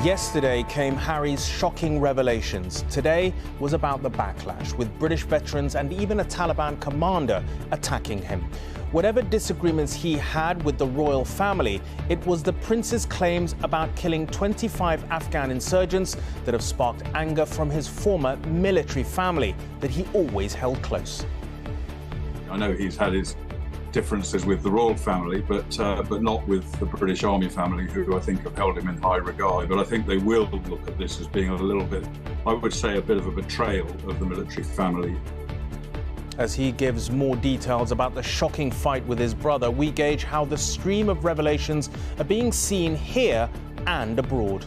Yesterday came Harry's shocking revelations. Today was about the backlash, with British veterans and even a Taliban commander attacking him. Whatever disagreements he had with the royal family, it was the prince's claims about killing 25 Afghan insurgents that have sparked anger from his former military family that he always held close. I know he's had his differences with the royal family, but not with the British Army family, who I think have held him in high regard. But I think they will look at this as being a little bit, I would say, a bit of a betrayal of the military family. As he gives more details about the shocking fight with his brother, we gauge how the stream of revelations are being seen here and abroad.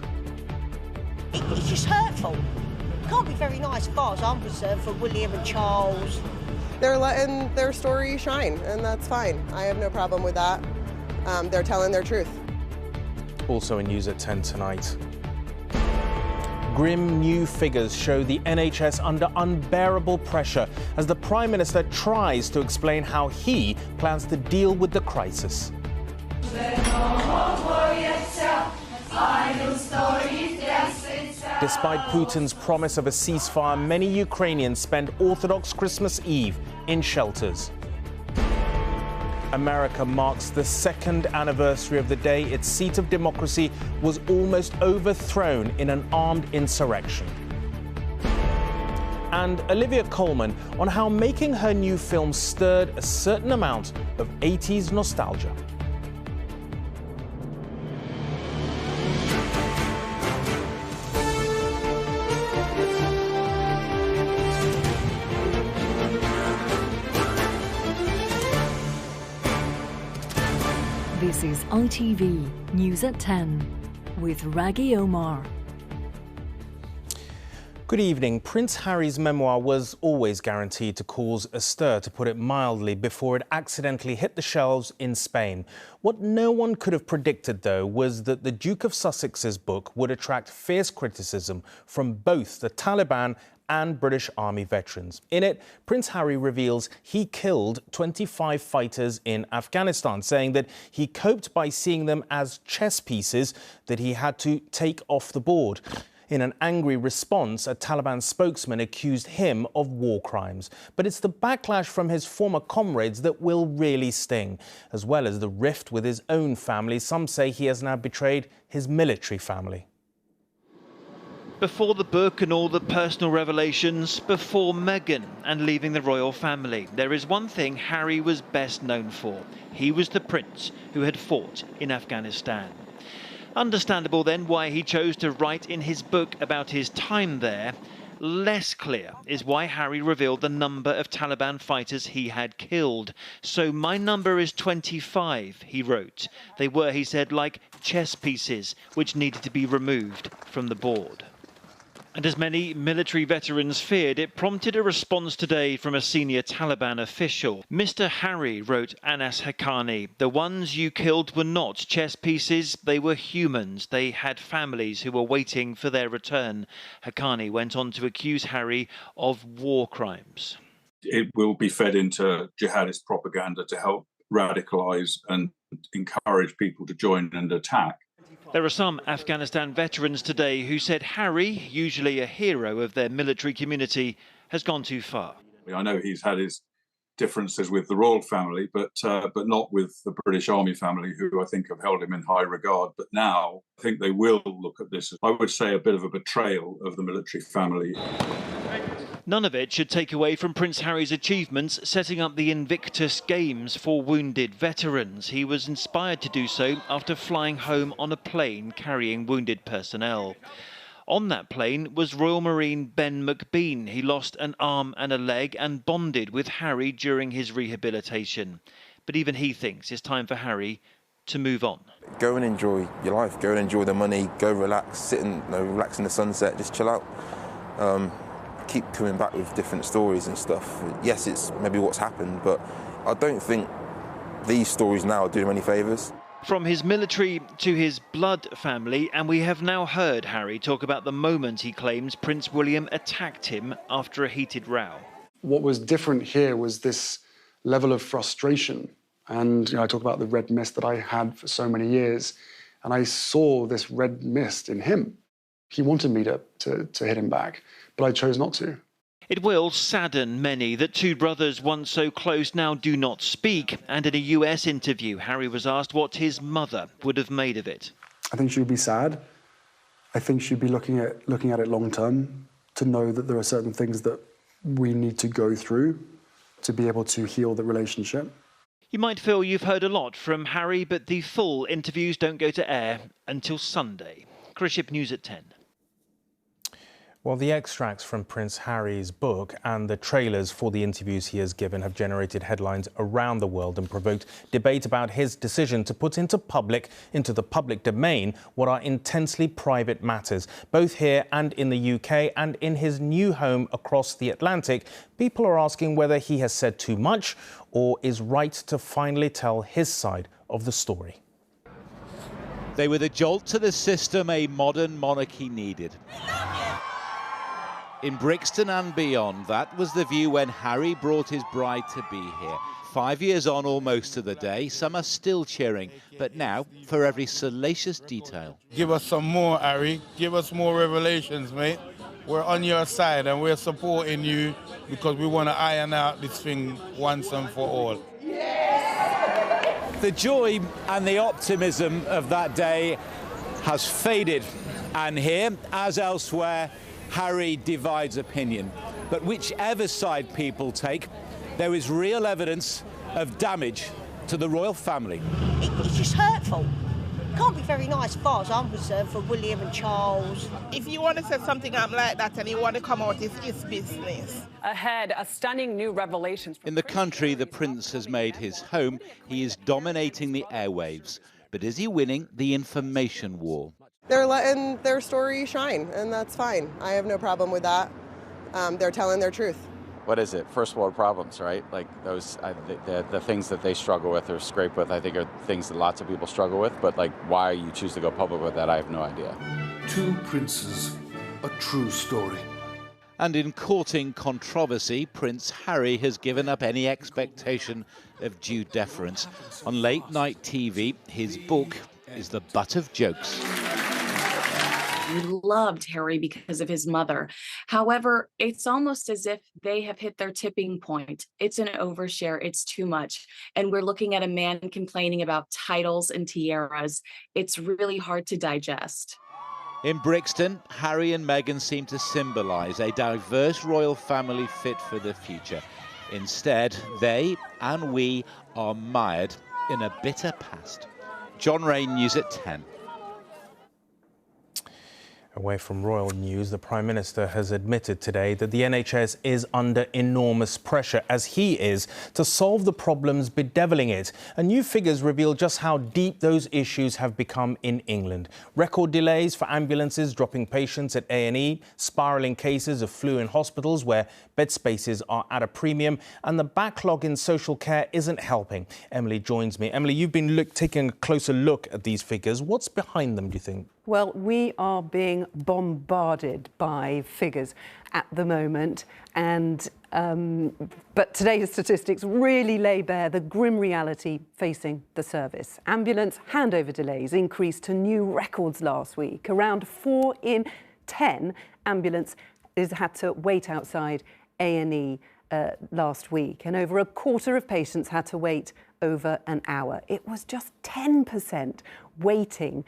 It's just hurtful. It can't be very nice as far as I'm concerned for William and Charles. They're letting their story shine, and that's fine. I have no problem with that. They're telling their truth. Also in News at 10 tonight. Grim new figures show the NHS under unbearable pressure as the Prime Minister tries to explain how he plans to deal with the crisis. Despite Putin's promise of a ceasefire, many Ukrainians spend Orthodox Christmas Eve in shelters. America marks the second anniversary of the day its seat of democracy was almost overthrown in an armed insurrection. And Olivia Colman on how making her new film stirred a certain amount of 80s nostalgia. This is ITV News at 10 with Rageh Omar. Good evening. Prince Harry's memoir was always guaranteed to cause a stir, to put it mildly, before it accidentally hit the shelves in Spain. What no one could have predicted, though, was that the Duke of Sussex's book would attract fierce criticism from both the Taliban and British Army veterans. In it, Prince Harry reveals he killed 25 fighters in Afghanistan, saying that he coped by seeing them as chess pieces that he had to take off the board. In an angry response, a Taliban spokesman accused him of war crimes. But it's the backlash from his former comrades that will really sting, as well as the rift with his own family. Some say he has now betrayed his military family. Before the book and all the personal revelations, before Meghan and leaving the royal family, there is one thing Harry was best known for. He was the prince who had fought in Afghanistan. Understandable then why he chose to write in his book about his time there. Less clear is why Harry revealed the number of Taliban fighters he had killed. So my number is 25, he wrote. They were, he said, like chess pieces which needed to be removed from the board. And as many military veterans feared, it prompted a response today from a senior Taliban official. Mr. Harry, wrote Anas Haqqani, the ones you killed were not chess pieces, they were humans. They had families who were waiting for their return. Haqqani went on to accuse Harry of war crimes. It will be fed into jihadist propaganda to help radicalise and encourage people to join and attack. There are some Afghanistan veterans today who said Harry, usually a hero of their military community, has gone too far. I know he's had his differences with the royal family, but not with the British Army family, who I think have held him in high regard. But now I think they will look at this as, I would say, a bit of a betrayal of the military family. None of it should take away from Prince Harry's achievements setting up the Invictus Games for wounded veterans. He was inspired to do so after flying home on a plane carrying wounded personnel. On that plane was Royal Marine Ben McBean. He lost an arm and a leg and bonded with Harry during his rehabilitation. But even he thinks it's time for Harry to move on. Go and enjoy your life. Go and enjoy the money. Go relax, sit and relax in the sunset, just chill out. Keep coming back with different stories and stuff. Yes, it's maybe what's happened, but I don't think these stories now do him any favours. From his military to his blood family, and we have now heard Harry talk about the moment he claims Prince William attacked him after a heated row. What was different here was this level of frustration. And I talk about the red mist that I had for so many years, and I saw this red mist in him. He wanted me to hit him back, but I chose not to. It will sadden many that two brothers once so close now do not speak. And in a US interview, Harry was asked what his mother would have made of it. I think she would be sad. I think she'd be looking at it long term, to know that there are certain things that we need to go through to be able to heal the relationship. You might feel you've heard a lot from Harry, but the full interviews don't go to air until Sunday. Chris Ship, News at 10. Well, the extracts from Prince Harry's book and the trailers for the interviews he has given have generated headlines around the world and provoked debate about his decision to put into the public domain what are intensely private matters. Both here and in the UK and in his new home across the Atlantic, people are asking whether he has said too much or is right to finally tell his side of the story. They were the jolt to the system a modern monarchy needed. In Brixton and beyond, that was the view when Harry brought his bride to be here. 5 years on almost to the day, some are still cheering, but now for every salacious detail. Give us some more, Harry. Give us more revelations, mate. We're on your side and we're supporting you because we want to iron out this thing once and for all. The joy and the optimism of that day has faded, and here, as elsewhere, Harry divides opinion. But whichever side people take, there is real evidence of damage to the royal family. It's just hurtful. Can't be very nice as far as I'm concerned for William and Charles. If you want to say something up like that and you want to come out, it's business. Ahead, a stunning new revelation. In the country the prince has made his home, he is dominating the airwaves. But is he winning the information war? They're letting their story shine, and that's fine. I have no problem with that. They're telling their truth. What is it? First world problems, right? Like those, the things that they struggle with or scrape with, I think are things that lots of people struggle with. But like, why you choose to go public with that, I have no idea. Two princes, a true story. And in courting controversy, Prince Harry has given up any expectation of due deference. On late-night TV, his book is the butt of jokes. We loved Harry because of his mother. However, it's almost as if they have hit their tipping point. It's an overshare. It's too much. And we're looking at a man complaining about titles and tiaras. It's really hard to digest. In Brixton, Harry and Meghan seem to symbolise a diverse royal family fit for the future. Instead, they and we are mired in a bitter past. John Rain, News at 10. Away from royal news, the Prime Minister has admitted today that the NHS is under enormous pressure, as he is, to solve the problems bedeviling it. And new figures reveal just how deep those issues have become in England. Record delays for ambulances dropping patients at A&E, spiralling cases of flu in hospitals where bed spaces are at a premium, and the backlog in social care isn't helping. Emily joins me. Emily, you've been taking a closer look at these figures. What's behind them, do you think? Well, we are being bombarded by figures at the moment, and but today's statistics really lay bare the grim reality facing the service. Ambulance handover delays increased to new records last week. Around 4 in 10 ambulances had to wait outside A&E last week, and over a quarter of patients had to wait over an hour. It was just 10% waiting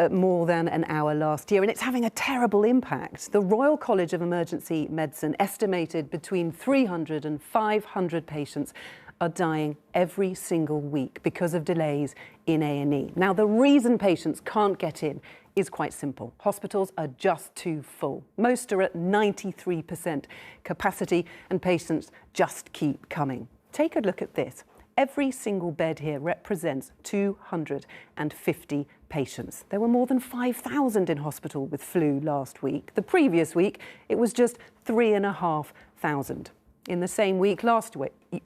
more than an hour last year, and it's having a terrible impact. The Royal College of Emergency Medicine estimated between 300 and 500 patients are dying every single week because of delays in A&E. Now, the reason patients can't get in is quite simple. Hospitals are just too full. Most are at 93% capacity, and patients just keep coming. Take a look at this. Every single bed here represents 250 patients. There were more than 5,000 in hospital with flu last week. The previous week, it was just 3,500. In the same week last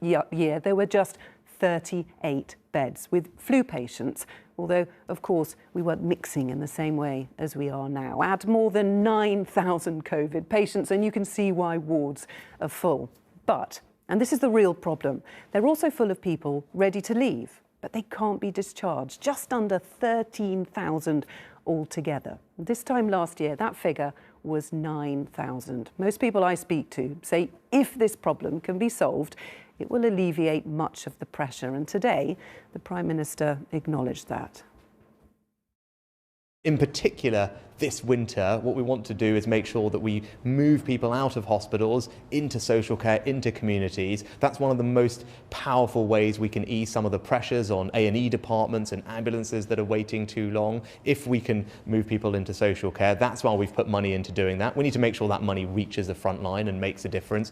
year, there were just 38 beds with flu patients, although, of course, we weren't mixing in the same way as we are now. Add more than 9,000 COVID patients, and you can see why wards are full. But, and this is the real problem, they're also full of people ready to leave. but they can't be discharged, just under 13,000 altogether. This time last year, that figure was 9,000. Most people I speak to say if this problem can be solved, it will alleviate much of the pressure. And today, the Prime Minister acknowledged that. In particular, this winter, what we want to do is make sure that we move people out of hospitals into social care, into communities. That's one of the most powerful ways we can ease some of the pressures on A&E departments and ambulances that are waiting too long. If we can move people into social care, that's why we've put money into doing that. We need to make sure that money reaches the front line and makes a difference.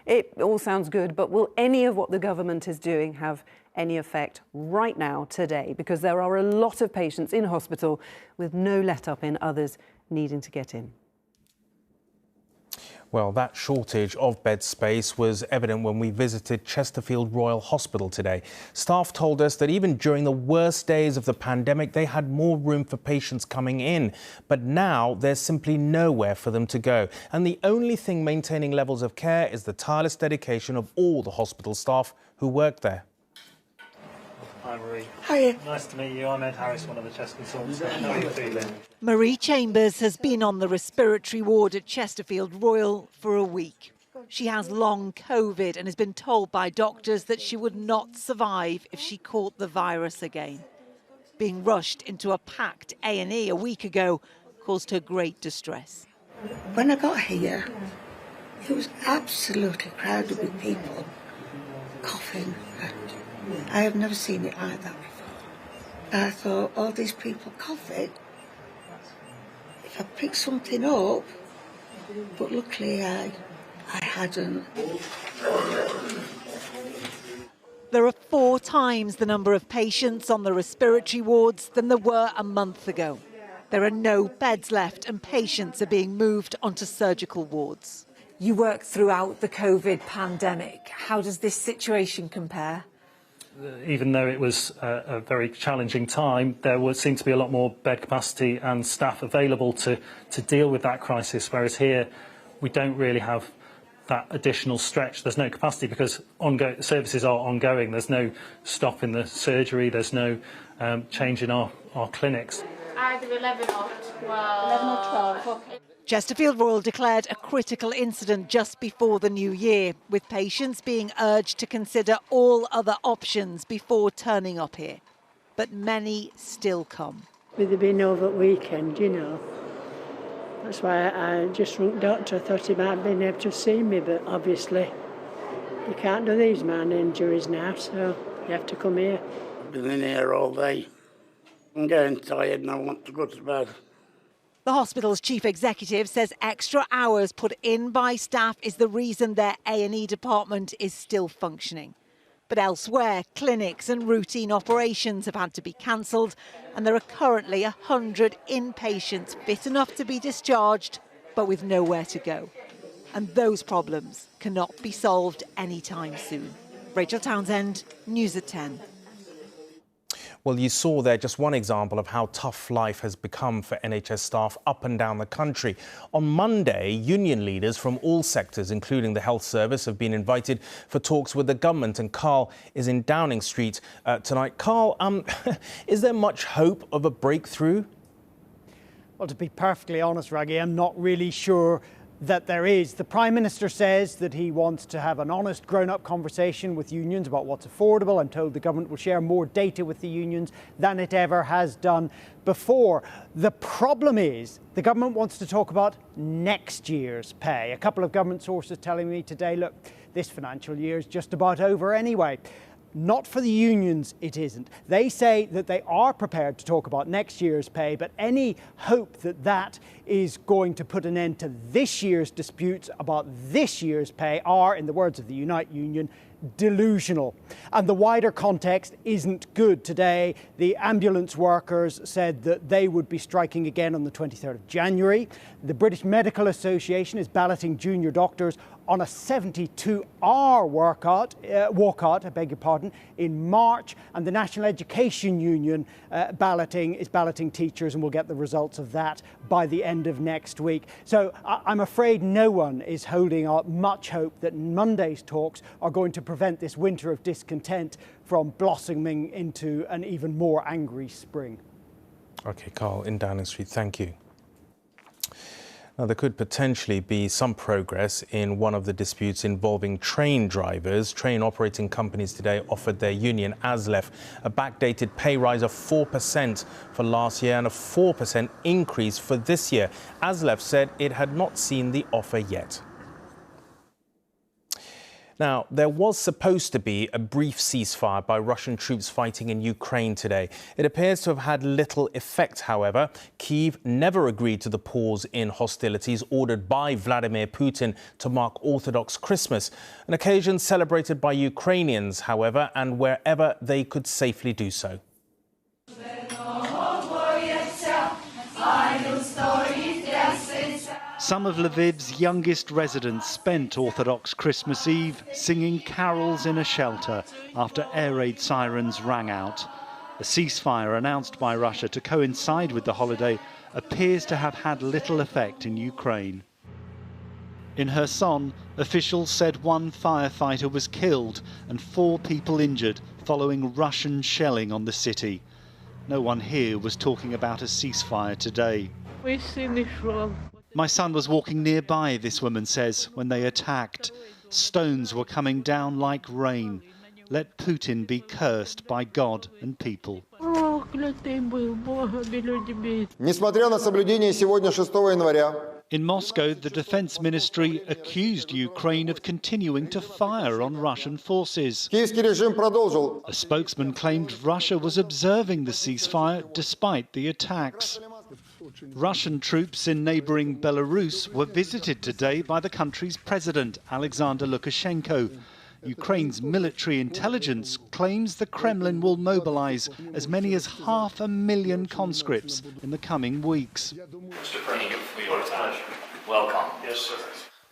It all sounds good, but will any of what the government is doing have any effect right now, today? Because there are a lot of patients in hospital with no let-up in, others needing to get in. Well, that shortage of bed space was evident when we visited Chesterfield Royal Hospital today. Staff told us that even during the worst days of the pandemic, they had more room for patients coming in. But now there's simply nowhere for them to go. And the only thing maintaining levels of care is the tireless dedication of all the hospital staff who work there. Hi, Marie. Hiya. Nice to meet you. I'm Ed Harris, one of the chest consultants. How are you feeling? Marie Chambers has been on the respiratory ward at Chesterfield Royal for a week. She has long COVID and has been told by doctors that she would not survive if she caught the virus again. Being rushed into a packed A&E a week ago caused her great distress. When I got here, it was absolutely crowded with people coughing. I have never seen it like that before. I thought, all these people coughing, if I pick something up, but luckily I hadn't. There are 4 times the number of patients on the respiratory wards than there were a month ago. There are no beds left and patients are being moved onto surgical wards. You worked throughout the COVID pandemic. How does this situation compare? Even though it was a very challenging time, there seemed to be a lot more bed capacity and staff available to deal with that crisis, whereas here we don't really have that additional stretch. There's no capacity because services are ongoing. There's no stop in the surgery. There's no change in our clinics. Either 11 or 12. 11 or 12. Okay. Chesterfield Royal declared a critical incident just before the new year, with patients being urged to consider all other options before turning up here. But many still come. With it being over the weekend, you know. That's why I just rung doctor. I thought he might have been able to see me, but obviously you can't do these minor injuries now, so you have to come here. I've been in here all day. I'm getting tired and I want to go to bed. The hospital's chief executive says extra hours put in by staff is the reason their A&E department is still functioning. But elsewhere, clinics and routine operations have had to be cancelled, and there are currently 100 inpatients fit enough to be discharged, but with nowhere to go. And those problems cannot be solved anytime soon. Rachel Townsend, News at 10. Well, you saw there just one example of how tough life has become for NHS staff up and down the country. On Monday, union leaders from all sectors, including the health service, have been invited for talks with the government, and Carl is in Downing Street tonight. Carl, is there much hope of a breakthrough? Well, to be perfectly honest, Rageh, I'm not really sure that there is. The Prime Minister says that he wants to have an honest, grown-up conversation with unions about what's affordable. I'm told the government will share more data with the unions than it ever has done before. The problem is the government wants to talk about next year's pay. A couple of government sources telling me today, look, this financial year is just about over anyway. Not for the unions, it isn't. They say that they are prepared to talk about next year's pay, but any hope that that is going to put an end to this year's disputes about this year's pay are, in the words of the Unite Union, delusional. And the wider context isn't good. Today, the ambulance workers said that they would be striking again on the 23rd of January. The British Medical Association is balloting junior doctors on a 72-hour walkout, I beg your pardon, in March. And the National Education Union is balloting teachers, and we'll get the results of that by the end of next week. So I'm afraid no one is holding out much hope that Monday's talks are going to prevent this winter of discontent from blossoming into an even more angry spring. OK, Carl, in Downing Street, thank you. Now, there could potentially be some progress in one of the disputes involving train drivers. Train operating companies today offered their union, ASLEF, a backdated pay rise of 4% for last year and a 4% increase for this year. ASLEF said it had not seen the offer yet. Now, there was supposed to be a brief ceasefire by Russian troops fighting in Ukraine today. It appears to have had little effect, however. Kyiv never agreed to the pause in hostilities ordered by Vladimir Putin to mark Orthodox Christmas, an occasion celebrated by Ukrainians, however, and wherever they could safely do so. Some of Lviv's youngest residents spent Orthodox Christmas Eve singing carols in a shelter after air raid sirens rang out. A ceasefire announced by Russia to coincide with the holiday appears to have had little effect in Ukraine. In Kherson, officials said one firefighter was killed and 4 people injured following Russian shelling on the city. No one here was talking about a ceasefire today. My son was walking nearby, this woman says, when they attacked. Stones were coming down like rain. Let Putin be cursed by God and people. In Moscow, the Defense Ministry accused Ukraine of continuing to fire on Russian forces. A spokesman claimed Russia was observing the ceasefire despite the attacks. Russian troops in neighbouring Belarus were visited today by the country's president, Alexander Lukashenko. Ukraine's military intelligence claims the Kremlin will mobilise as many as 500,000 conscripts in the coming weeks. Welcome. Yes, sir.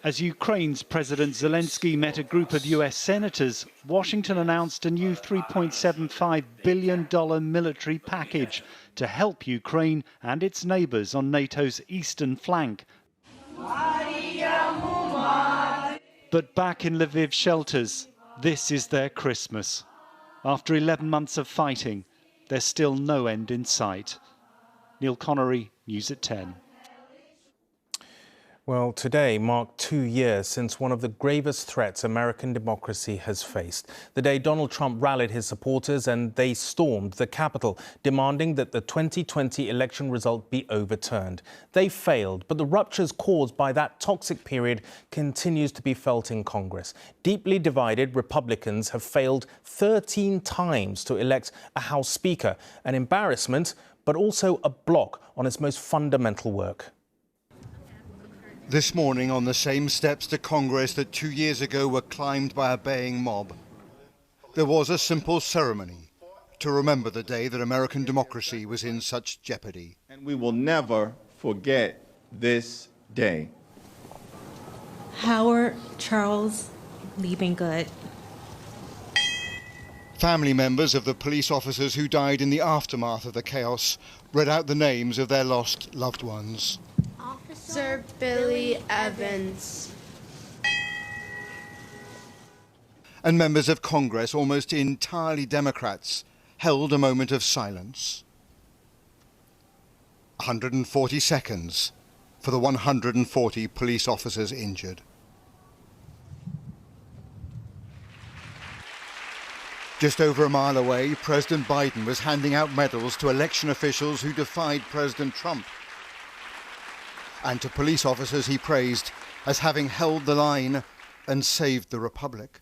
As Ukraine's President Zelensky met a group of US senators, Washington announced a new $3.75 billion military package to help Ukraine and its neighbours on NATO's eastern flank. But back in Lviv shelters, this is their Christmas. After 11 months of fighting, there's still no end in sight. Neil Connery, News at 10. Well, today marked 2 years since one of the gravest threats American democracy has faced. The day Donald Trump rallied his supporters and they stormed the Capitol, demanding that the 2020 election result be overturned. They failed, but the ruptures caused by that toxic period continues to be felt in Congress. Deeply divided Republicans have failed 13 times to elect a House Speaker, an embarrassment, but also a block on its most fundamental work. This morning, on the same steps to Congress that 2 years ago were climbed by a baying mob, there was a simple ceremony to remember the day that American democracy was in such jeopardy. And we will never forget this day. Howard Charles Liebengood. Family members of the police officers who died in the aftermath of the chaos read out the names of their lost loved ones. Sir Billy Evans. And members of Congress, almost entirely Democrats, held a moment of silence. 140 seconds for the 140 police officers injured. Just over a mile away, President Biden was handing out medals to election officials who defied President Trump, and to police officers he praised as having held the line and saved the republic.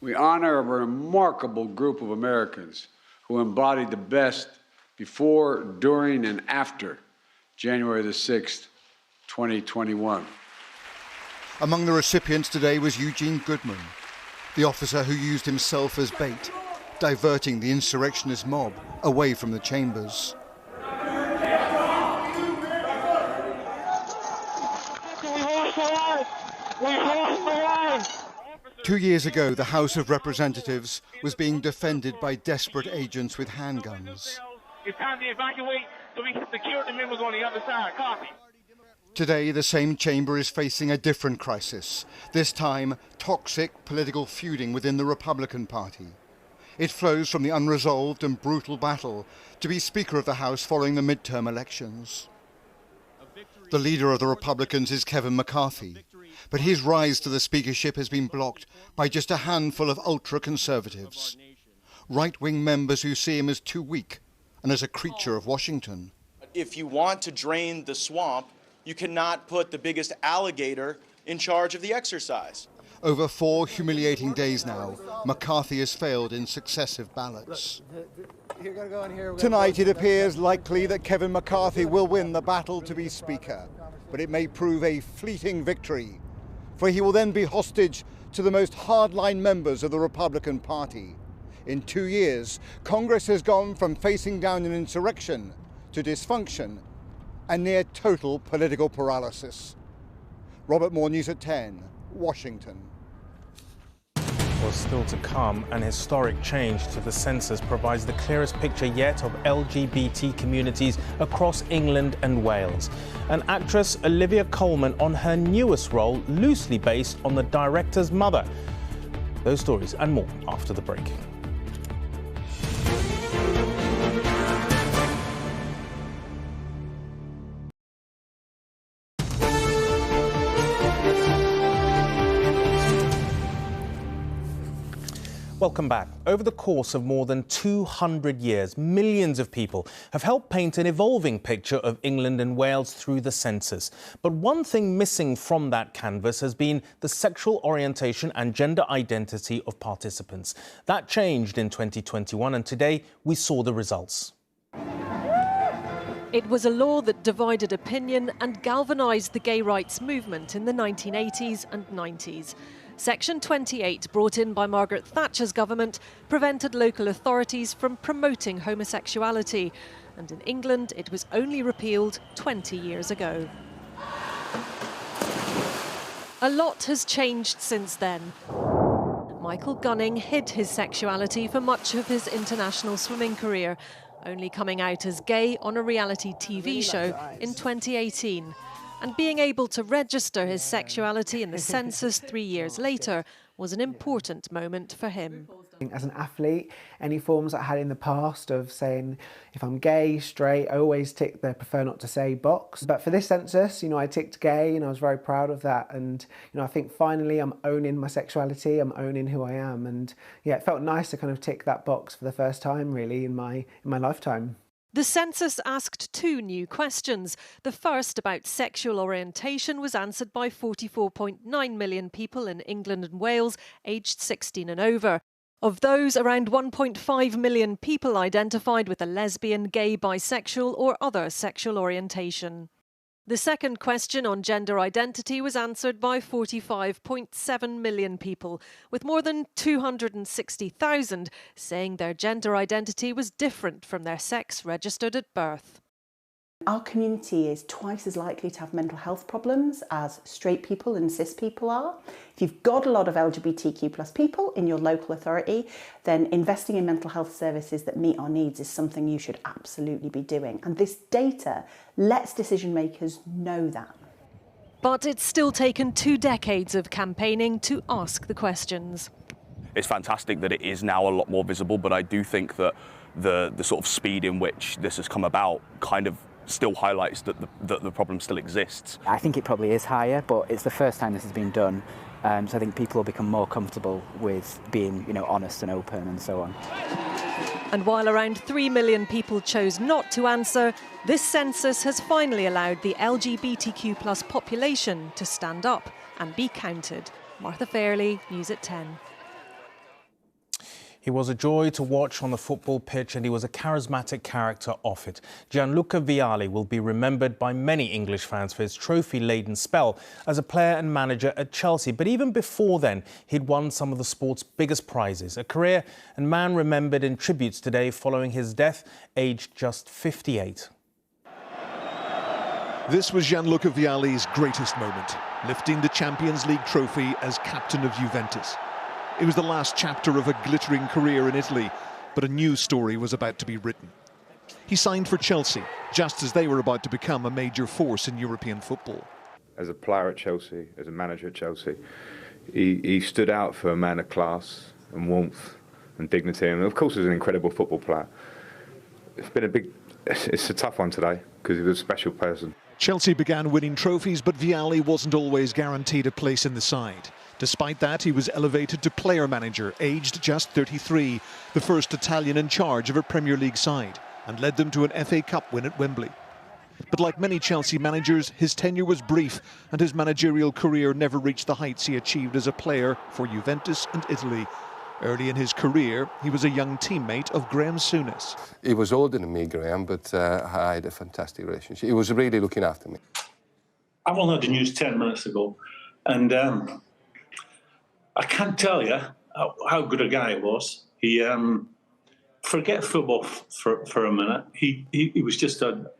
We honor a remarkable group of Americans who embodied the best before, during, and after January the 6th, 2021. Among the recipients today was Eugene Goodman, the officer who used himself as bait, diverting the insurrectionist mob away from the chambers. 2 years ago, the House of Representatives was being defended by desperate agents with handguns. It's time to evacuate so we can secure the members on the other side. Copy. Today, the same chamber is facing a different crisis, this time toxic political feuding within the Republican Party. It flows from the unresolved and brutal battle to be Speaker of the House following the midterm elections. The leader of the Republicans is Kevin McCarthy, but his rise to the speakership has been blocked by just a handful of ultra-conservatives, right-wing members who see him as too weak and as a creature of Washington. If you want to drain the swamp, you cannot put the biggest alligator in charge of the exercise. Over 4 humiliating days now, McCarthy has failed in successive ballots. Tonight it appears likely that Kevin McCarthy will win the battle to be Speaker, but it may prove a fleeting victory, for he will then be hostage to the most hardline members of the Republican Party. In 2 years, Congress has gone from facing down an insurrection to dysfunction and near total political paralysis. Robert Moore, News at 10, Washington. Was still to come, an historic change to the census provides the clearest picture yet of LGBT communities across England and Wales. And actress Olivia Colman on her newest role, loosely based on the director's mother. Those stories and more after the break. Welcome back. Over the course of more than 200 years, millions of people have helped paint an evolving picture of England and Wales through the census. But one thing missing from that canvas has been the sexual orientation and gender identity of participants. That changed in 2021, and today we saw the results. It was a law that divided opinion and galvanised the gay rights movement in the 1980s and 90s. Section 28, brought in by Margaret Thatcher's government, prevented local authorities from promoting homosexuality. And in England, it was only repealed 20 years ago. A lot has changed since then. Michael Gunning hid his sexuality for much of his international swimming career, only coming out as gay on a reality TV show in 2018. And being able to register his sexuality in the census 3 years later was an important moment for him. As an athlete, any forms I had in the past of saying if I'm gay, straight, I always tick the prefer not to say box. But for this census, I ticked gay and I was very proud of that. And, I think finally I'm owning my sexuality, I'm owning who I am. And yeah, it felt nice to kind of tick that box for the first time really in my lifetime. The census asked 2 new questions. The first, about sexual orientation, was answered by 44.9 million people in England and Wales aged 16 and over. Of those, around 1.5 million people identified with a lesbian, gay, bisexual or other sexual orientation. The second question on gender identity was answered by 45.7 million people, with more than 260,000 saying their gender identity was different from their sex registered at birth. Our community is twice as likely to have mental health problems as straight people and cis people are. If you've got a lot of LGBTQ+ people in your local authority, then investing in mental health services that meet our needs is something you should absolutely be doing. And this data lets decision makers know that. But it's still taken 2 decades of campaigning to ask the questions. It's fantastic that it is now a lot more visible, but I do think that the sort of speed in which this has come about kind of still highlights that the problem still exists. I think it probably is higher, but it's the first time this has been done, so I think people will become more comfortable with being, honest and open and so on. And while around 3 million people chose not to answer, this census has finally allowed the LGBTQ+ population to stand up and be counted. Martha Fairley, News at 10. He was a joy to watch on the football pitch, and he was a charismatic character off it. Gianluca Vialli will be remembered by many English fans for his trophy-laden spell as a player and manager at Chelsea. But even before then, he'd won some of the sport's biggest prizes. A career and man remembered in tributes today following his death, aged just 58. This was Gianluca Vialli's greatest moment, lifting the Champions League trophy as captain of Juventus. It was the last chapter of a glittering career in Italy, but a new story was about to be written. He signed for Chelsea, just as they were about to become a major force in European football. As a player at Chelsea, as a manager at Chelsea, he stood out for a man of class and warmth and dignity, and of course, he's an incredible football player. It's a tough one today because he was a special person. Chelsea began winning trophies, but Vialli wasn't always guaranteed a place in the side. Despite that, he was elevated to player manager, aged just 33, the first Italian in charge of a Premier League side, and led them to an FA Cup win at Wembley. But like many Chelsea managers, his tenure was brief, and his managerial career never reached the heights he achieved as a player for Juventus and Italy. Early in his career, he was a young teammate of Graham Souness. He was older than me, Graham, but I had a fantastic relationship. He was really looking after me. I've only had the news 10 minutes ago, and I can't tell you how good a guy he was. He, forget football for a minute. He was just a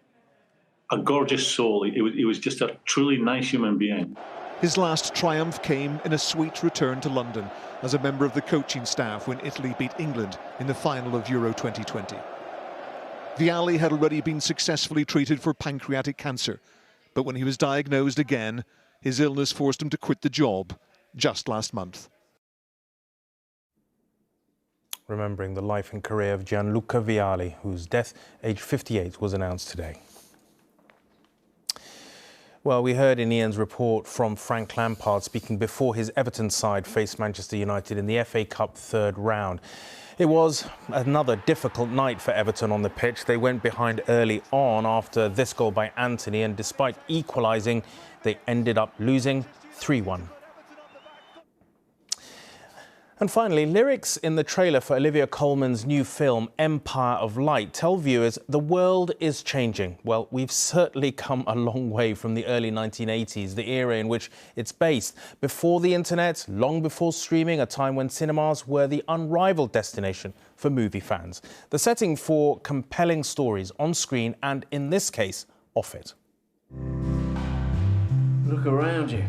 gorgeous soul. He was just a truly nice human being. His last triumph came in a sweet return to London as a member of the coaching staff when Italy beat England in the final of Euro 2020. Vialli had already been successfully treated for pancreatic cancer, but when he was diagnosed again, his illness forced him to quit the job just last month. Remembering the life and career of Gianluca Vialli, whose death, aged 58, was announced today. Well, we heard in Ian's report from Frank Lampard speaking before his Everton side faced Manchester United in the FA Cup third round. It was another difficult night for Everton on the pitch. They went behind early on after this goal by Anthony, and despite equalising, they ended up losing 3-1. And finally, lyrics in the trailer for Olivia Colman's new film, Empire of Light, tell viewers the world is changing. Well, we've certainly come a long way from the early 1980s, the era in which it's based. Before the internet, long before streaming, a time when cinemas were the unrivaled destination for movie fans. The setting for compelling stories on screen and, in this case, off it. Look around you.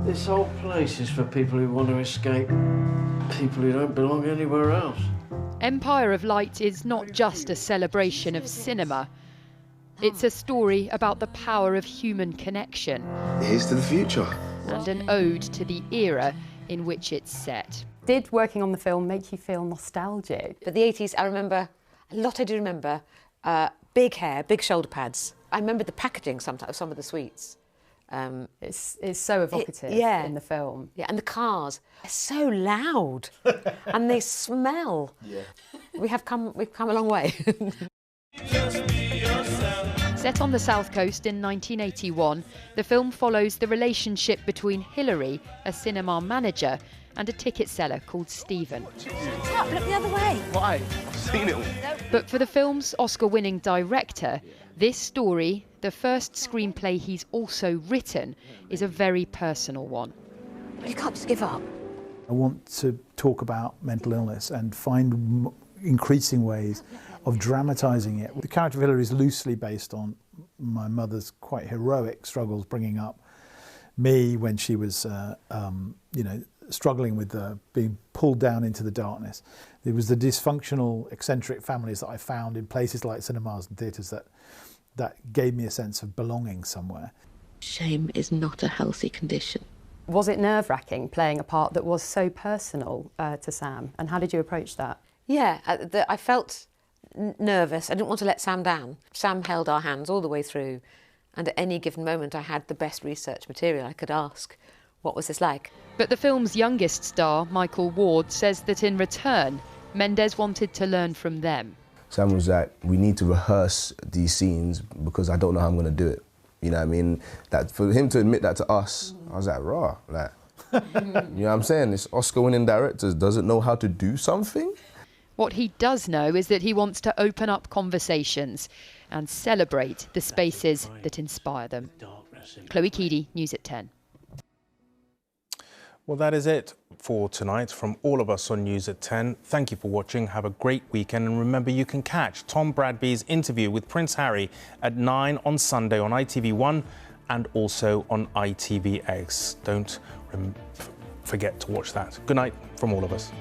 This whole place is for people who want to escape. People who don't belong anywhere else. Empire of Light is not just a celebration of cinema. It's a story about the power of human connection. Here's to the future. And an ode to the era in which it's set. Did working on the film make you feel nostalgic? But the 80s, I remember, a lot I do remember, big hair, big shoulder pads. I remember the packaging sometimes, some of the sweets. It's so evocative in the film. Yeah, and the cars, they're so loud and they smell. Yeah. We've come a long way. Set on the South Coast in 1981, the film follows the relationship between Hilary, a cinema manager, and a ticket seller called Stephen. Shut up, look the other way. Why? I've seen it all. But for the film's Oscar-winning director, this story, the first screenplay he's also written, is a very personal one. You can't just give up. I want to talk about mental illness and find increasing ways of dramatising it. The character of Hilary is loosely based on my mother's quite heroic struggles bringing up me when she was, struggling with being pulled down into the darkness. It was the dysfunctional, eccentric families that I found in places like cinemas and theatres that gave me a sense of belonging somewhere. Shame is not a healthy condition. Was it nerve-wracking playing a part that was so personal to Sam? And how did you approach that? Yeah, I felt nervous. I didn't want to let Sam down. Sam held our hands all the way through, and at any given moment I had the best research material I could ask. What was this like? But the film's youngest star, Michael Ward, says that in return, Mendes wanted to learn from them. Sam was like, we need to rehearse these scenes because I don't know how I'm going to do it. You know what I mean? That for him to admit that to us, I was like, raw, like, you know what I'm saying? This Oscar-winning director doesn't know how to do something. What he does know is that he wants to open up conversations and celebrate the spaces that inspire them. Chloe Keedy, News at 10. Well, that is it for tonight from all of us on News at 10. Thank you for watching. Have a great weekend. And remember, you can catch Tom Bradby's interview with Prince Harry at 9 on Sunday on ITV1 and also on ITVX. Don't forget to watch that. Good night from all of us.